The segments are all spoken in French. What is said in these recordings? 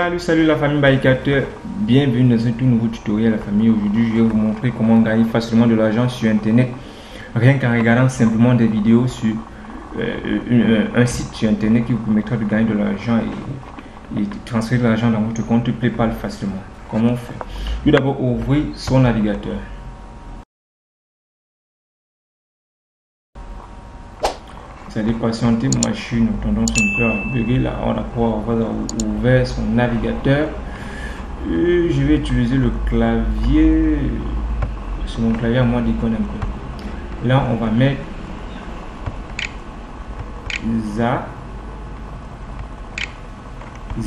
Salut la famille Baïkateur, bienvenue dans un tout nouveau tutoriel la famille. Aujourd'hui je vais vous montrer comment gagner facilement de l'argent sur internet rien qu'en regardant simplement des vidéos sur un site sur internet qui vous permettra de gagner de l'argent et transférer de l'argent dans votre compte PayPal facilement. Comment on fait? Tout d'abord, ouvrez son navigateur. Vous allez patienter, machine tendance un peu à bugger là. On va ouvrir son navigateur. Je vais utiliser le clavier. C'est mon clavier à moi d'icône un peu. Là, on va mettre za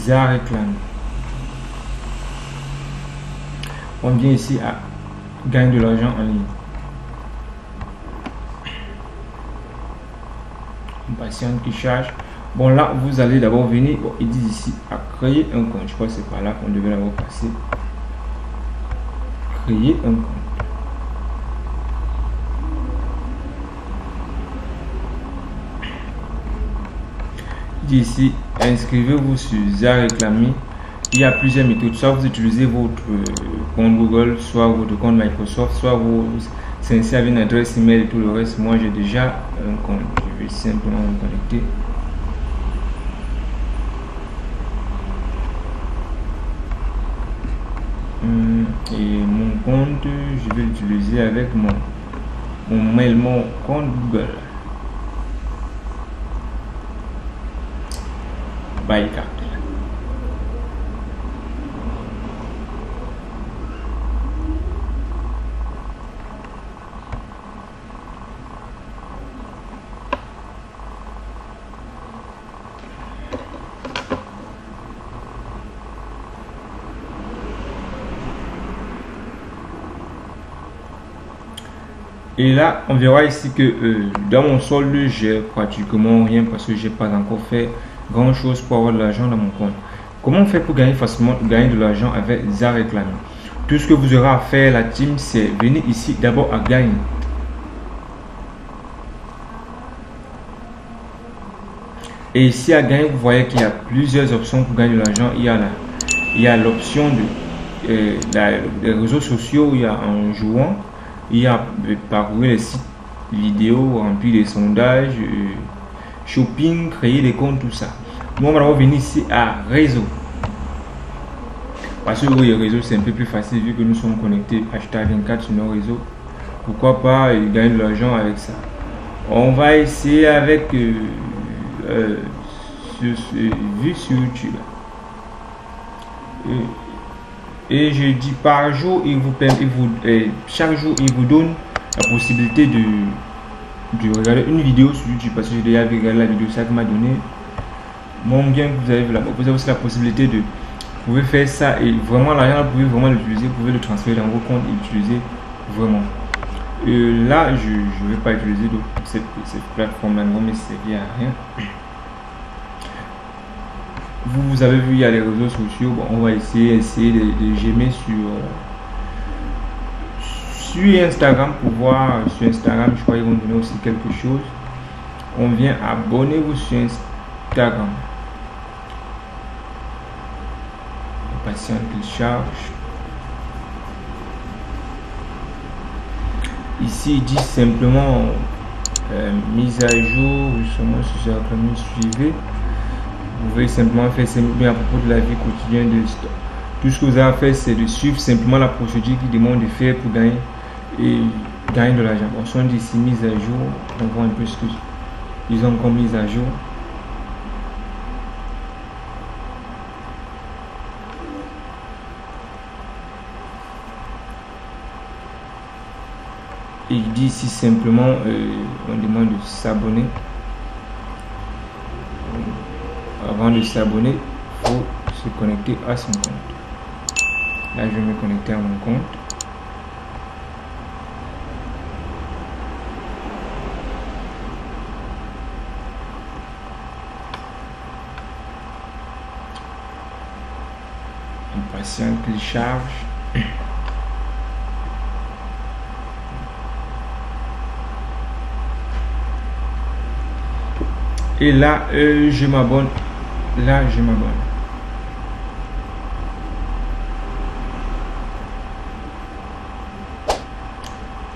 réclame. On vient ici à gagner de l'argent en ligne. Patiente qui charge. Bon, là vous allez d'abord venir. Bon, ils disent ici à créer un compte. Je crois que c'est par là qu'on devait d'abord passer. Créer un compte. Il dit ici inscrivez-vous sur za réclamer. Il y a plusieurs méthodes. Soit vous utilisez votre compte Google, soit votre compte Microsoft, soit vous c'est avec une adresse email et tout le reste. Moi j'ai déjà un compte. Je vais simplement me connecter. Et mon compte, je vais l'utiliser avec mon compte Google. Baïkateur. Et là, on verra ici que dans mon solde, j'ai pratiquement rien parce que j'ai pas encore fait grand chose pour avoir de l'argent dans mon compte. Comment on fait pour gagner facilement, gagner de l'argent avec za réclamer? Tout ce que vous aurez à faire, la team, c'est venir ici d'abord à gagner. Et ici à gagner, vous voyez qu'il y a plusieurs options pour gagner de l'argent. Il y a l'option des réseaux sociaux, il y a en jouant. Il y a parcourir les sites vidéo, remplir des sondages, shopping, créer des comptes, tout ça. Nous, on va revenir ici à réseau. Parce que oui, le réseau, c'est un peu plus facile vu que nous sommes connectés H24 sur nos réseaux. Pourquoi pas gagner de l'argent avec ça. On va essayer avec vu sur YouTube. Et je dis par jour, chaque jour, il vous donne la possibilité de regarder une vidéo sur YouTube. Parce que j'ai déjà regardé la vidéo, ça m'a donné. Mon bien, vous avez aussi la possibilité de. Vous pouvez faire ça et vraiment l'argent, vous pouvez vraiment l'utiliser, vous pouvez le transférer dans vos comptes et l'utiliser vraiment. Là, je ne vais pas utiliser cette plateforme-là, ne va me servir à rien. Vous avez vu, il y a les réseaux sociaux. Bon, on va essayer de gemmer sur Instagram pour voir. Sur Instagram, je crois qu'ils vont donner aussi quelque chose. On vient abonnez-vous sur Instagram. Patient qu'il charge. Ici, il dit simplement mise à jour. Justement, si j'ai suivez. Vous pouvez simplement faire à propos de la vie quotidienne de l'histoire. Tout ce que vous avez à faire, c'est de suivre simplement la procédure qui demande de faire pour gagner de l'argent. Bon, si on dit ici mise à jour, on voit un peu ce qu'ils ont comme mise à jour. Et il dit ici simplement, on demande de s'abonner. Avant de s'abonner, il faut se connecter à son compte. Là, je vais me connecter à mon compte. Un patient qui charge. Et là, je m'abonne. Là, je m'abonne.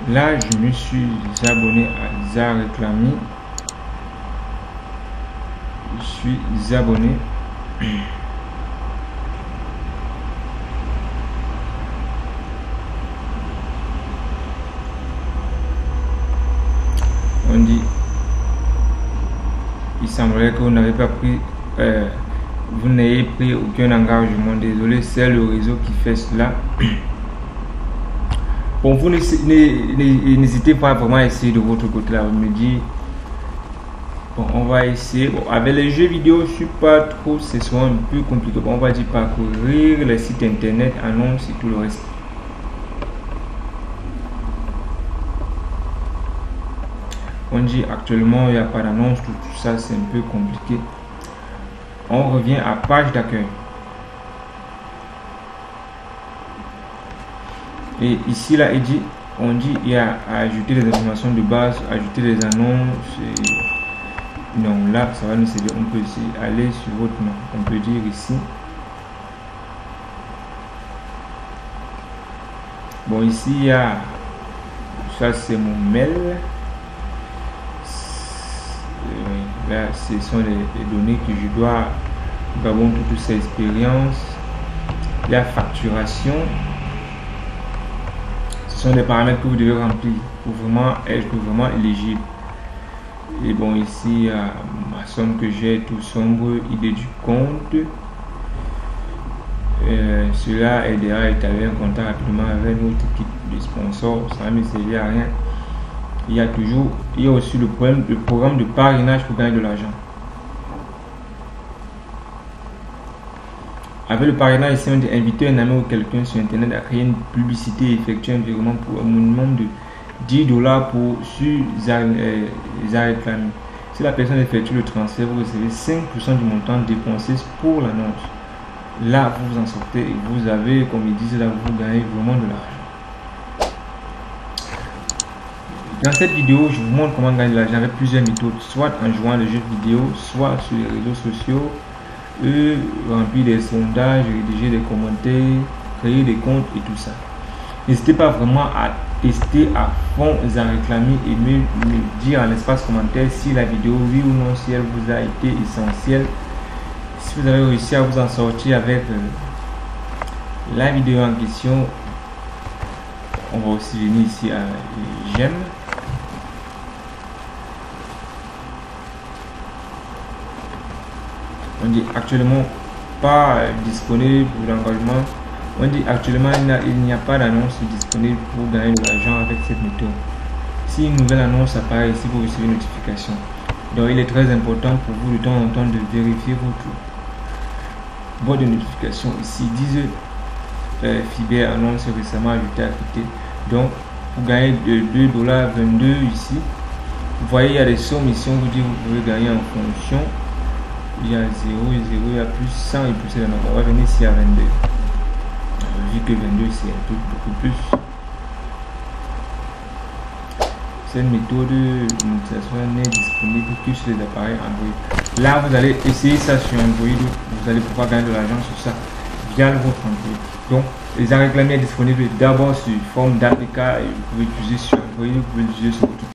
Là, je me suis abonné à Zareclamy. Je suis abonné. On dit, il semblerait que vous n'avez pas pris, vous n'ayez pris aucun engagement. Désolé, c'est le réseau qui fait cela. Bon, vous n'hésitez pas vraiment à essayer de votre côté là. Vous me dites, bon, on va essayer. Bon, avec les jeux vidéo, je suis pas trop, c'est souvent un peu compliqué. Bon, on va dire parcourir les sites internet, annonces et tout le reste. On dit actuellement il n'y a pas d'annonce, tout ça c'est un peu compliqué. On revient à page d'accueil. Et ici là il dit, on dit il y a à ajouter les informations de base, ajouter les annonces. Et non, là ça va nous servir. On peut aussi aller sur votre nom. On peut dire ici. Bon, ici il y a, ça c'est mon mail. Là, ce sont les données que je dois avoir toutes ces expériences. La facturation, ce sont des paramètres que vous devez remplir pour vraiment être vraiment éligible. Et bon, ici, ma somme que j'ai, tout sombre, idée du compte. Cela aidera à établir un contact rapidement avec notre équipe de sponsors. Ça ne me servir à rien. Il y a aussi le programme de parrainage pour gagner de l'argent. Avec le parrainage, ici, on dit inviter un ami ou quelqu'un sur internet à créer une publicité et effectuer un virement pour un minimum de 10 $ pour sur Zareclamy. Si la personne effectue le transfert, vous recevez 5% du montant dépensé pour l'annonce. Là, vous vous en sortez et vous avez, comme ils disent là, vous gagnez vraiment de l'argent. Dans cette vidéo, je vous montre comment gagner de l'argent avec plusieurs méthodes, soit en jouant les jeux vidéo, soit sur les réseaux sociaux, remplir des sondages, rédiger des commentaires, créer des comptes et tout ça. N'hésitez pas vraiment à tester à fond Zareclamy et me dire en espace commentaire si la vidéo, oui ou non, si elle vous a été essentielle. Si vous avez réussi à vous en sortir avec la vidéo en question, on va aussi venir ici à j'aime. On dit actuellement pas disponible pour l'engagement. On dit actuellement il n'y a pas d'annonce disponible pour gagner de l'argent avec cette méthode. Si une nouvelle annonce apparaît ici, vous recevez une notification. Donc il est très important pour vous de temps en temps de vérifier votre notification. Ici 10 Fiber annonce récemment ajouté à côté. Donc pour gagner de 2,22 $ ici, vous voyez il y a des sommes ici, on vous dit vous pouvez gagner en fonction. Il y a 0 et 0, il y a plus 100 et plus 100. On va venir ici à 22. Vu que 22 c'est un peu beaucoup plus. Cette méthode de monétisation n'est disponible que sur les appareils Android. Là, vous allez essayer ça sur Android. Vous allez pouvoir gagner de l'argent sur ça via votre Android. Donc, les Zareclamy est disponible d'abord sur forme d'APK et vous pouvez l'utiliser sur Android, vous pouvez l'utiliser sur votre